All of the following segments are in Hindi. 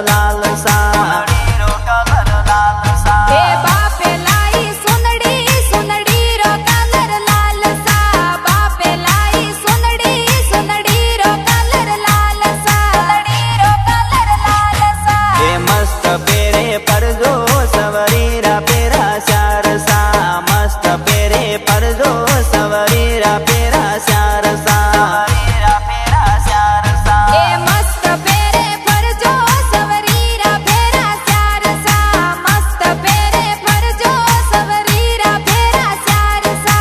लाल सा हे बापे लाई सुनड़ी सुनड़ी रो कलर लाल सा बापे लाई सुनड़ी सुनड़ी रो कलर लाल सा हे मस्त पेरे परजो सवरीरा पेरा श्यार सा मस्त पेरे परजो सवरीरा पेरा श्यार सा हे मस्त पेरे फरजो सवरीरा फेरा श्यार सा मस्त पेरे फरजो सवरीरा फेरा श्यार सा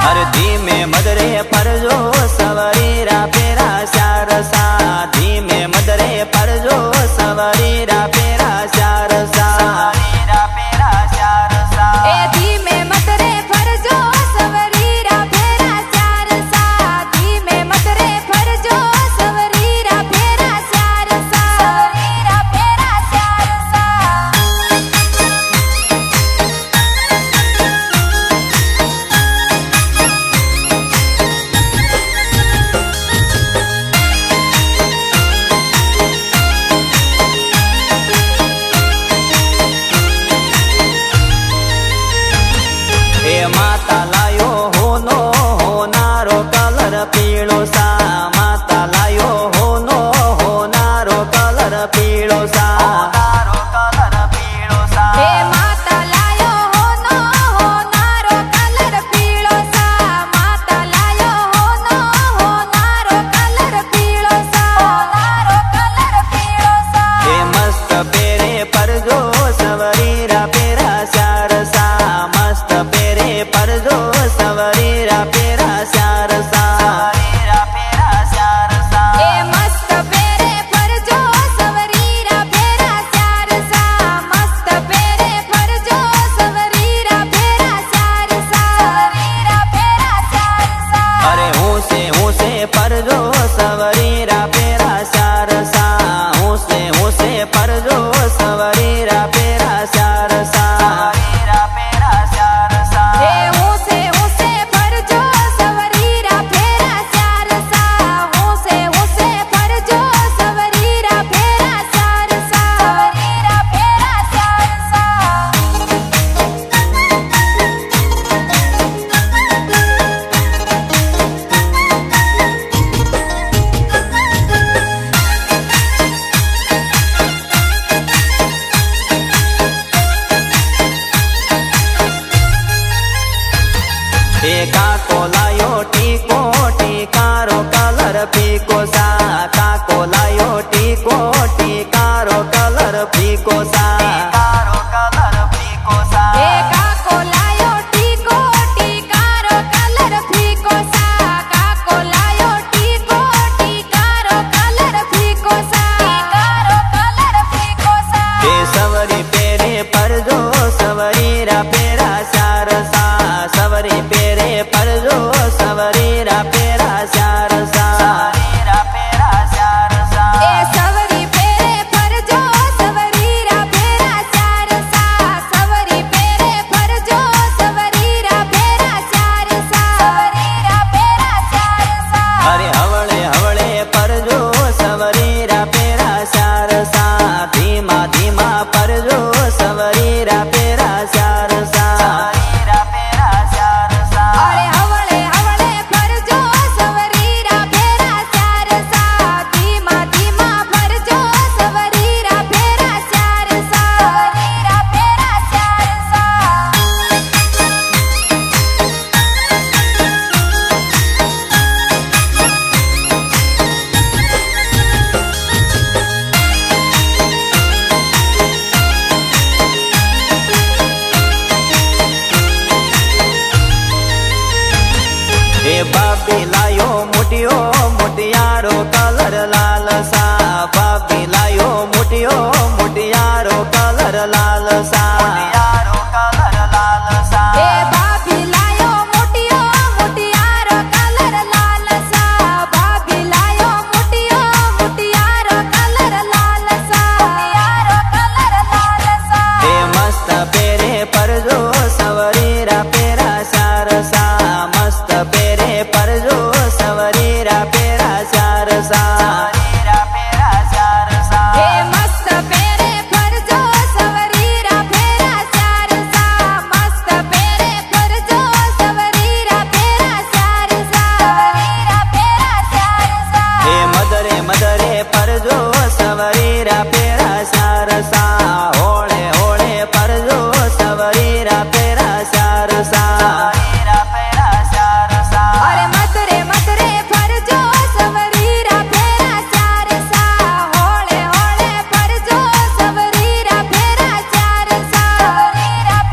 हर धीमे मदरे परजो सवरीरा पेरा श्यार सा धीमे मदरे परजो सवरीरा पेरा श्यार सा ए धीमे मतरे फरजो सवरीरा फेरा श्यार सा धीमे मतरे फरजो सवरीरा फेरा श्यार सा हे माता लायो होनो होनारो कलर पीळो सा माता लायो होनो होनारो कलर पीळो सा हे माता लायो होनो होनारो कलर पीळो सा माता लायो होनो होनारो कलर पीळो सा हे मस्त पेरे परजो सवरीरा पेरा श्यार सा मस्त पेरे परजो सवरीरा पेरा श्यार सा हे मस्त पेरे फरजो सवरीरा फेरा श्यार सा मस्त पेरे फरजो सवरीरा फेरा श्यार सा अरे हूँ से परजो सवरीरा पेरा श्यार सा हूँ से परजो सवरीरा पेरा श्यार सा हे हुसे फरजो सवरीरा फेरा श्यार सा हुसे फरजो सवरीरा फेरा श्यार सा हे काको लायो टीको टीकारो कलर पीको सा काको लायो टीको टीकारो कलर पीको सा हे काको लायो टीको टीकारो कलर फीको सा काको लायो टीको टीकारो कलर फीको सा हे सवरी पेरे परजो सवरीरा पेरा श्यार सा सवरी पेरे परजो सवरीरा पेरा श्यार सा ए सवरी पेरे फरजो सवरीरा फेरा સવરીરા para Sarsa હોળે હોળે પરજો સવરીરા para Sarsa para Sarsa અરે મત રે ફરજો સવરીરા ફેરા ચારસા હોળે હોળે ફરજો સવરીરા ફેરા ચારસા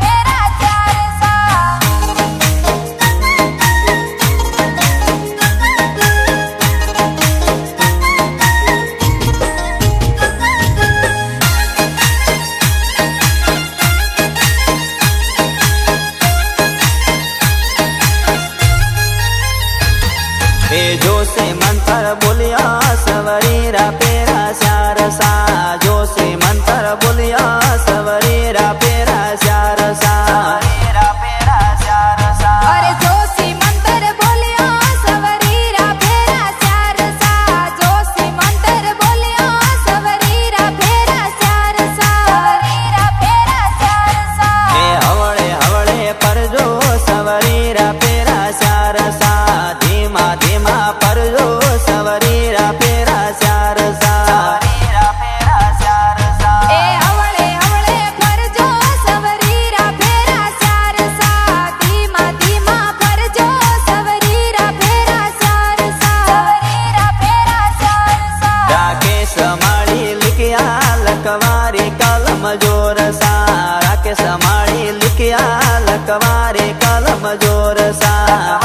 ફેરા ચારસા એ જોશે મંતર બોલ્યા સવરીરા પેરા સારસા જોશે મંતર બોલ્યા સવરીરા પેરા સારસા પેરા સારસા અરે જોશી મંતર બોલ્યો સવરીરા ફેરા ચારસા જોશી મંતર બોલ્યો સવરીરા ફેરા ચારસા ફેરા ચારસા એ હવળે હવળે પરજો સવરીરા પેરા સારસા ધીમા ધીમા પરજો સવરીરા પેરા સારસા પેરા સારસા એ હવળે હવળે ફરજો સવરીરા ફેરા ચારસા ધીમા ધીમા ફરજો સવરીરા ફેરા ચારસા ફેરા ચારસા રાકેશ માળી લીક્યા લકવારી કલમ જોરસા રાકેશ માળી લીક્યા લકવારી કલમ જોરસા